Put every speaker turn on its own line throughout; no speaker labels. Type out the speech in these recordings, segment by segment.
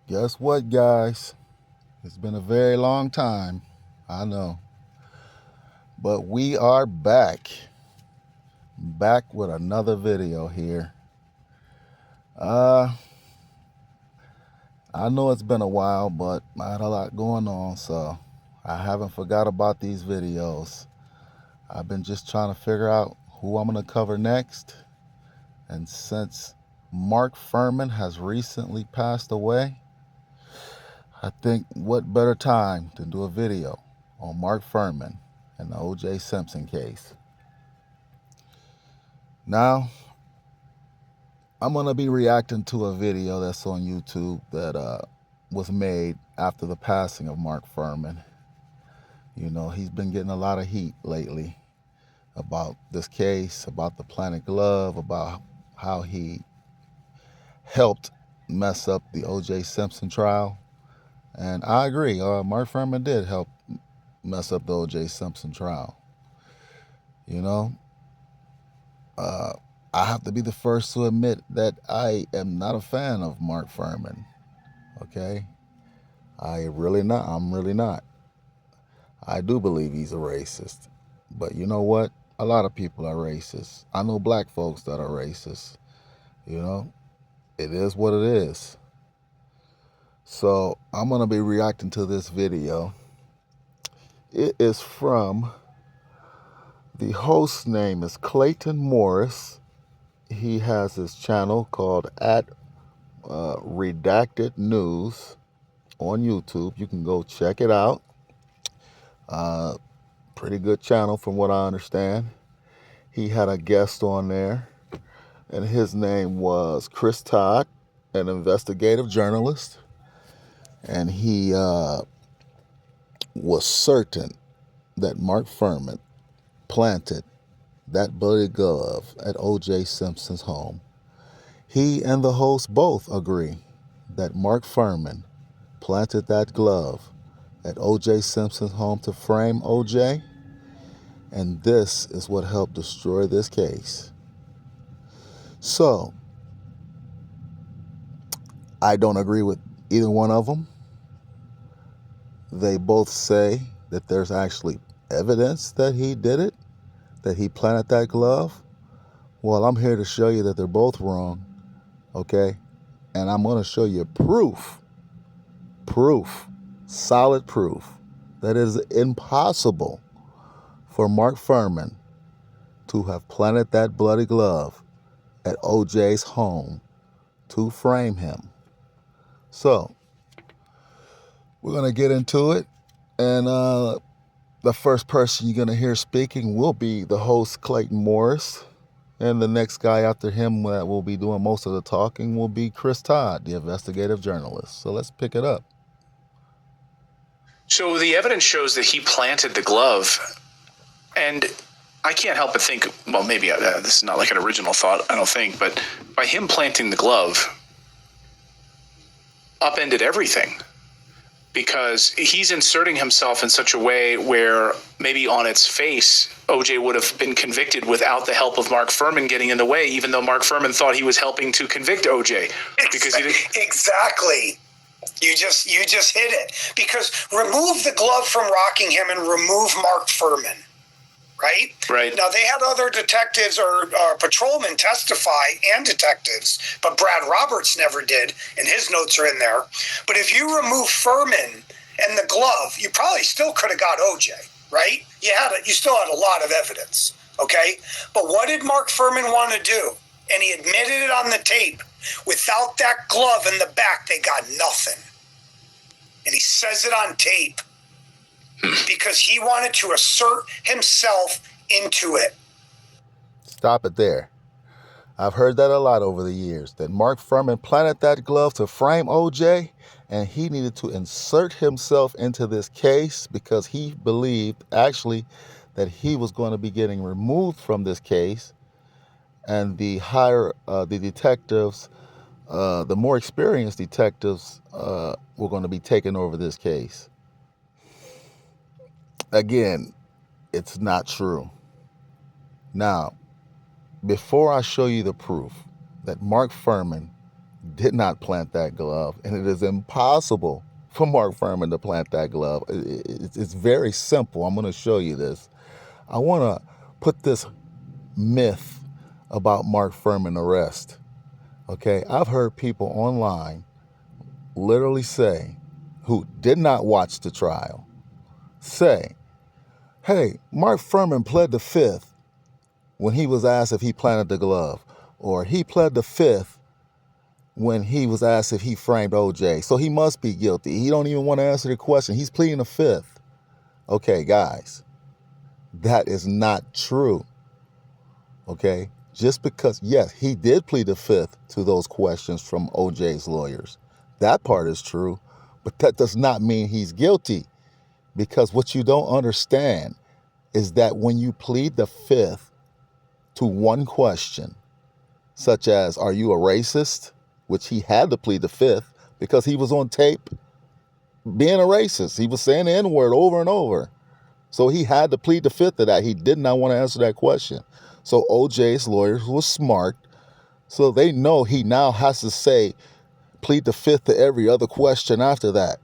Guess what, guys? It's been a very long time. I know. But we are back. Back with another video here. I know it's been a while, but I had a lot going on, so I haven't forgot about these videos. I've been just trying to figure out who I'm going to cover next. And since Mark Furhman has recently passed away, I think what better time to do a video on Mark Furhman and the OJ Simpson case. Now, I'm going to be reacting to a video that's on YouTube that was made after the passing of Mark Furhman. You know, he's been getting a lot of heat lately about this case, about the Planet Glove, about how he helped mess up the OJ Simpson trial. And I agree, Mark Furhman did help mess up the OJ Simpson trial. You know, I have to be the first to admit that I am not a fan of Mark Furhman. Okay? I'm really not. I do believe he's a racist. But you know what? A lot of people are racist. I know black folks that are racist. You know? It is what it is. So I'm going to be reacting to this video. It is from, the host name is Clayton Morris. He has his channel called @Redacted News on YouTube. You can go check it out. Pretty good channel from what I understand. He had a guest on there, and his name was Chris Todd, an investigative journalist. And he was certain that Mark Furhman planted that bloody glove at OJ Simpson's home. He and the host both agree that Mark Furhman planted that glove at OJ Simpson's home to frame OJ, and this is what helped destroy this case. So, I don't agree with either one of them. They both say that there's actually evidence that he did it, that he planted that glove. Well, I'm here to show you that they're both wrong, okay? And I'm going to show you proof, solid proof, that it is impossible for Mark Furhman to have planted that bloody glove at OJ's home to frame him. So, we're going to get into it, and the first person you're going to hear speaking will be the host, Clayton Morris, and the next guy after him that will be doing most of the talking will be Chris Todd, the investigative journalist. So let's pick it up.
So the evidence shows that he planted the glove, and I can't help but think, well, maybe this is not like an original thought, I don't think, but by him planting the glove, upended everything. Because he's inserting himself in such a way where maybe on its face, OJ would have been convicted without the help of Mark Furhman getting in the way, even though Mark Furhman thought he was helping to convict OJ. Because he didn't.
Exactly. You just hit it. Because remove the glove from Rockingham and remove Mark Furhman. Right?
Right.
Now, they had other detectives or patrolmen testify, and detectives, but Brad Roberts never did, and his notes are in there. But if you remove Furhman and the glove, you probably still could have got OJ, right? You still had a lot of evidence, okay? But what did Mark Furhman want to do? And he admitted it on the tape. Without that glove in the back, they got nothing. And he says it on tape. Because he wanted to assert himself into it.
Stop it there. I've heard that a lot over the years, that Mark Furhman planted that glove to frame OJ, and he needed to insert himself into this case because he believed, actually, that he was going to be getting removed from this case, and the detectives, the more experienced detectives, were going to be taking over this case. Again, it's not true. Now, before I show you the proof that Mark Furhman did not plant that glove, and it is impossible for Mark Furhman to plant that glove. It's very simple. I'm going to show you this. I want to put this myth about Mark Furhman to rest. Okay, I've heard people online literally say, who did not watch the trial, say, hey, Mark Furhman pled the fifth when he was asked if he planted the glove, or he pled the fifth when he was asked if he framed OJ, so he must be guilty. He don't even want to answer the question. He's pleading the fifth. Okay, guys, that is not true. Okay, just because, yes, he did plead the fifth to those questions from OJ's lawyers. That part is true, but that does not mean he's guilty, because what you don't understand is that when you plead the fifth to one question, such as, are you a racist? Which he had to plead the fifth because he was on tape being a racist. He was saying the N-word over and over. So he had to plead the fifth of that. He did not want to answer that question. So OJ's lawyers were smart. So they know he now has to plead the fifth to every other question after that.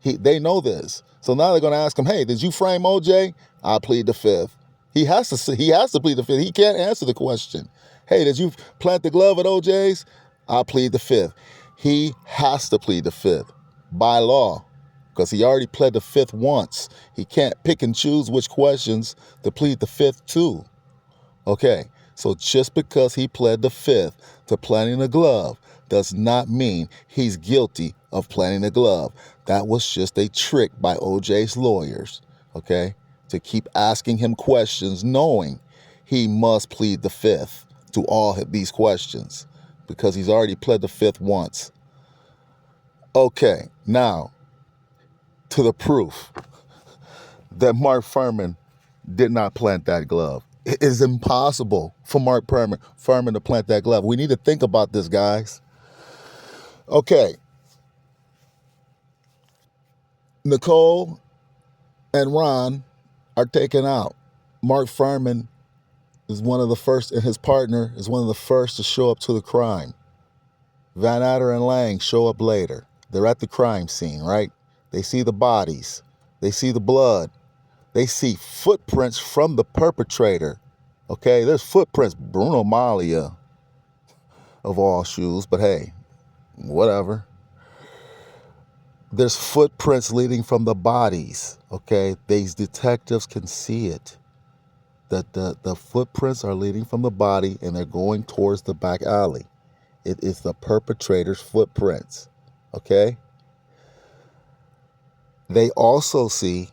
They know this. So now they're going to ask him, hey, did you frame OJ? I plead the fifth. He has to plead the fifth. He can't answer the question. Hey, did you plant the glove at OJ's? I plead the fifth. He has to plead the fifth by law, because he already pled the fifth once. He can't pick and choose which questions to plead the fifth to. Okay, so just because he pled the fifth to planting the glove does not mean he's guilty of planting the glove. That was just a trick by OJ's lawyers, okay, to keep asking him questions knowing he must plead the fifth to all these questions, because he's already pled the fifth once. Okay, now to the proof that Mark Furhman did not plant that glove. It is impossible for Mark Furhman to plant that glove. We need to think about this, guys. Okay, Nicole and Ron are taken out. Mark Furhman is one of the first, and his partner is one of the first to show up to the crime. Van Adder and Lang show up later. They're at the crime scene, right? They see the bodies. They see the blood. They see footprints from the perpetrator. Okay, there's footprints. Bruno Maglia, of all shoes, but hey, whatever. There's footprints leading from the bodies. Okay, these detectives can see it. That the footprints are leading from the body and they're going towards the back alley. It is the perpetrator's footprints. Okay? They also see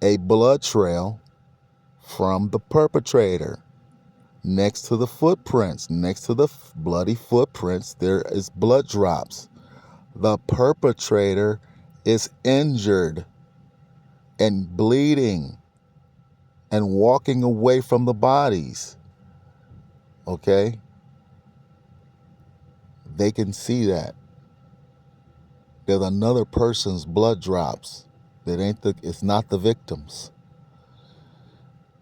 a blood trail from the perpetrator. Next to the footprints, next to the bloody footprints, there is blood drops. The perpetrator is injured and bleeding and walking away from the bodies. Okay? They can see that. There's another person's blood drops. It's not the victim's.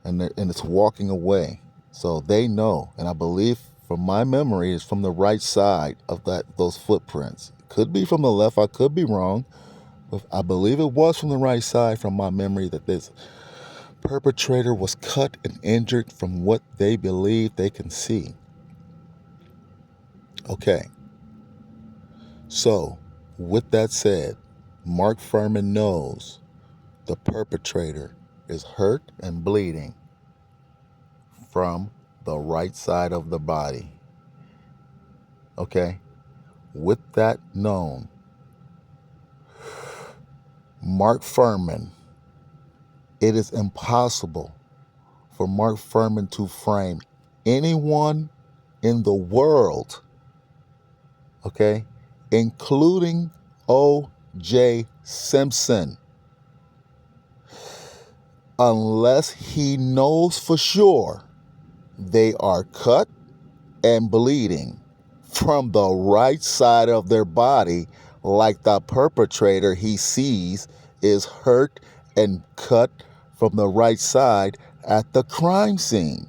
And it's walking away. So they know, and I believe from my memory, it's from the right side of those footprints. Could be from the left, I could be wrong, but I believe it was from the right side from my memory that this perpetrator was cut and injured from what they believe they can see. Okay. So, with that said, Mark Furhman knows the perpetrator is hurt and bleeding from the right side of the body. Okay? With that known, Mark Furhman, it is impossible for Mark Furhman to frame anyone in the world, okay, including OJ Simpson, unless he knows for sure they are cut and bleeding from the right side of their body, like the perpetrator he sees is hurt and cut from the right side at the crime scene.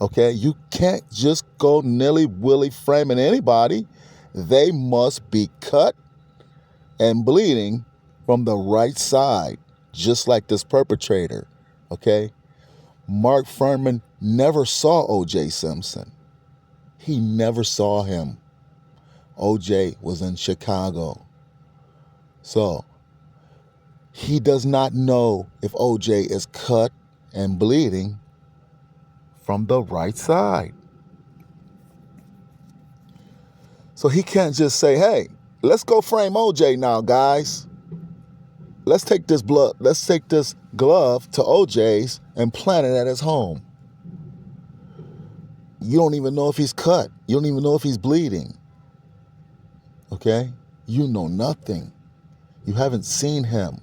Okay, you can't just go nilly-willy framing anybody. they must be cut and bleeding from the right side, just like this perpetrator, okay? Mark Furhman never saw OJ Simpson. He never saw him. OJ was in Chicago. So he does not know if OJ is cut and bleeding from the right side. So he can't just say, hey, let's go frame OJ now, guys. Let's take this glove to OJ's and plant it at his home. You don't even know if he's cut. You don't even know if he's bleeding. Okay? You know nothing. You haven't seen him.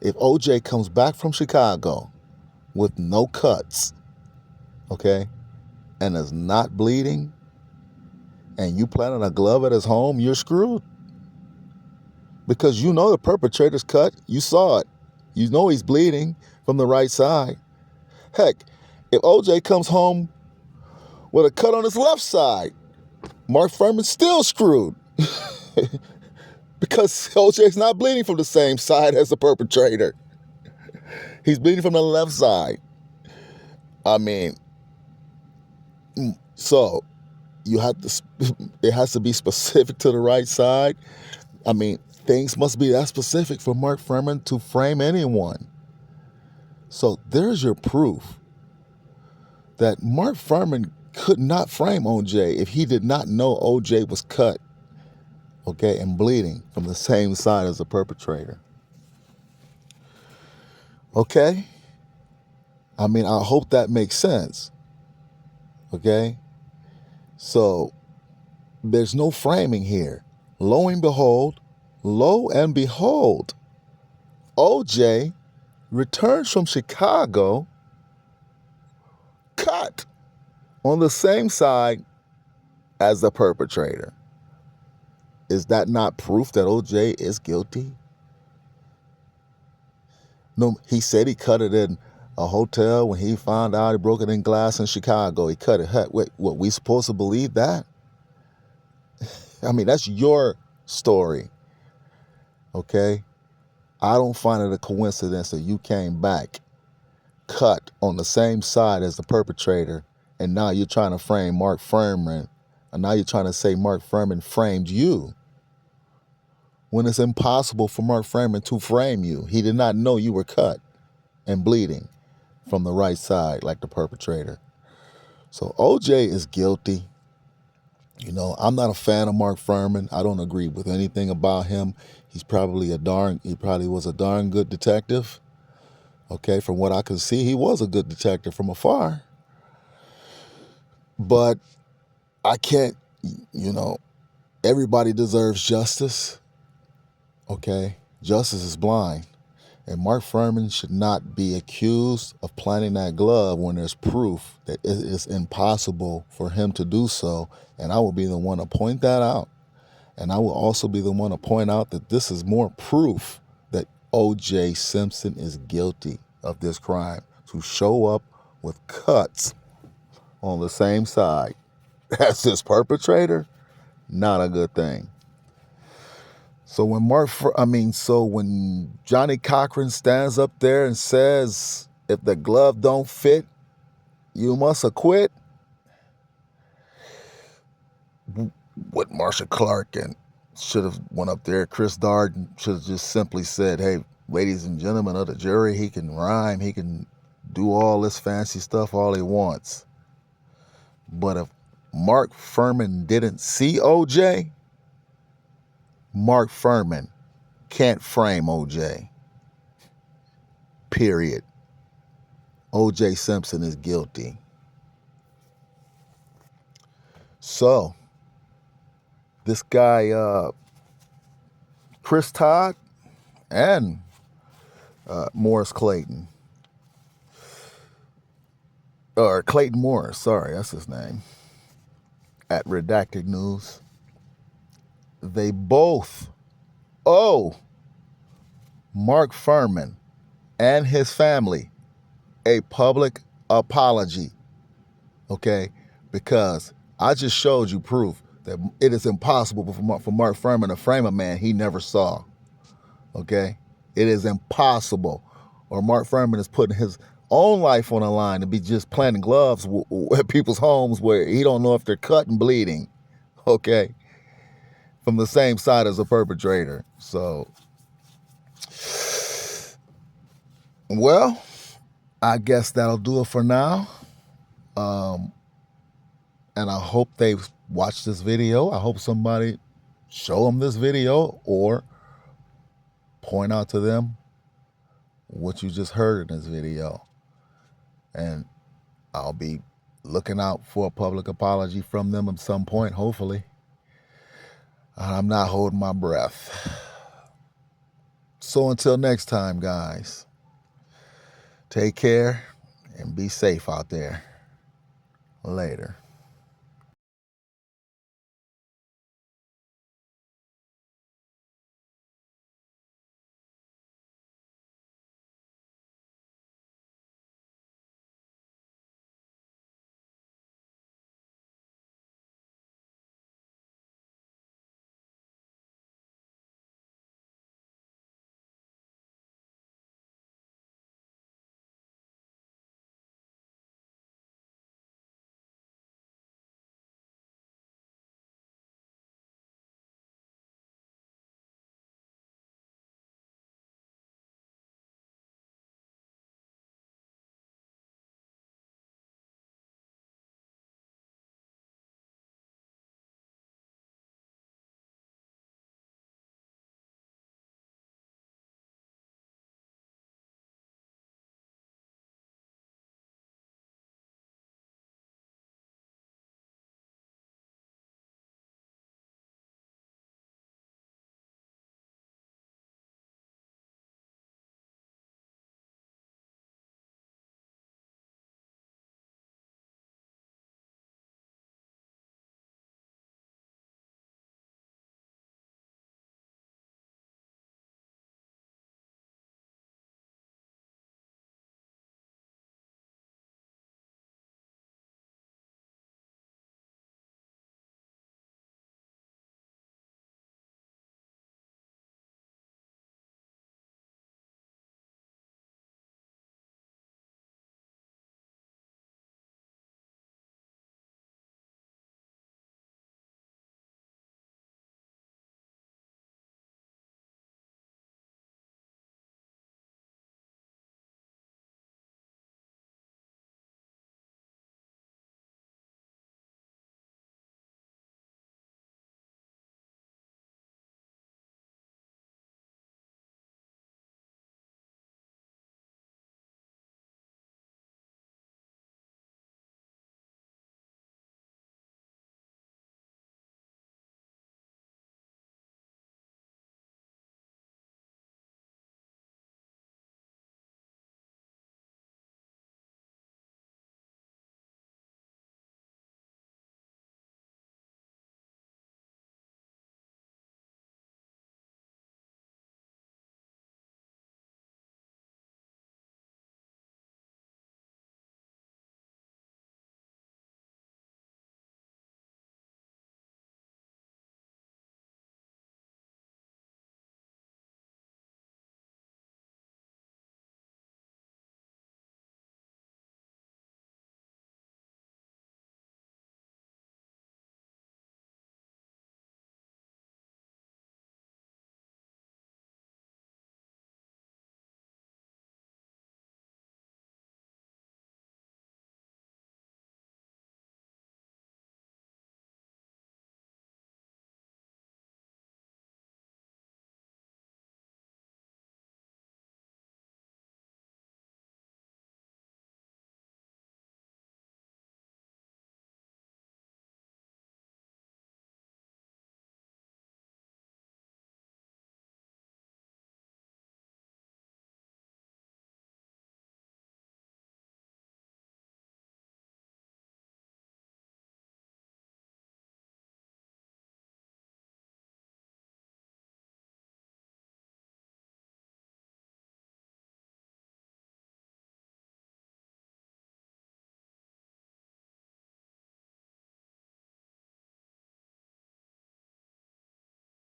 If OJ comes back from Chicago with no cuts, okay, and is not bleeding, and you planted a glove at his home, you're screwed. Because you know the perpetrator's cut. You saw it. You know he's bleeding from the right side. Heck, if OJ comes home with a cut on his left side, Mark Furhman's still screwed. Because OJ's not bleeding from the same side as the perpetrator. He's bleeding from the left side. I mean, so you have to, it has to be specific to the right side. I mean, things must be that specific for Mark Furhman to frame anyone. So there's your proof that Mark Furhman could not frame OJ if he did not know OJ was cut, okay, and bleeding from the same side as the perpetrator. Okay? I mean, I hope that makes sense. Okay? So there's no framing here. Lo and behold, OJ returns from Chicago cut on the same side as the perpetrator. Is that not proof that OJ is guilty? No, he said he cut it in a hotel when he found out he broke it in glass in Chicago. He cut it. Heck, wait, what, we supposed to believe that? I mean, that's your story. Okay? I don't find it a coincidence that you came back cut on the same side as the perpetrator, and now you're trying to frame Mark Furhman, and now you're trying to say Mark Furhman framed you, when it's impossible for Mark Furhman to frame you. He did not know you were cut and bleeding from the right side like the perpetrator. So OJ is guilty. You know, I'm not a fan of Mark Furhman. I don't agree with anything about him. He probably was a darn good detective. Okay, from what I can see, he was a good detective from afar. But I can't, everybody deserves justice. Okay, justice is blind. And Mark Furhman should not be accused of planting that glove when there's proof that it is impossible for him to do so. And I will be the one to point that out. And I will also be the one to point out that this is more proof that OJ Simpson is guilty of this crime. To show up with cuts on the same side as this perpetrator, not a good thing. So when Johnny Cochran stands up there and says, if the glove don't fit, you must acquit, what Marsha Clark and should have went up there, Chris Darden should have just simply said, hey, ladies and gentlemen of the jury, he can rhyme, he can do all this fancy stuff all he wants. But if Mark Furhman didn't see OJ, Mark Furhman can't frame OJ. Period. OJ Simpson is guilty. So, this guy, Chris Todd and Morris Clayton, or Clayton Morris, sorry, that's his name, at Redacted News, they both owe Mark Furhman and his family a public apology, okay? Because I just showed you proof that it is impossible for Mark Furhman to frame a man he never saw. Okay? It is impossible. Or Mark Furhman is putting his own life on the line to be just planting gloves at people's homes where he don't know if they're cut and bleeding. Okay? From the same side as a perpetrator. So, well, I guess that'll do it for now. And I hope they watch this video. I hope somebody show them this video or point out to them what you just heard in this video. And I'll be looking out for a public apology from them at some point, hopefully. I'm not holding my breath. So until next time, guys, take care and be safe out there. Later.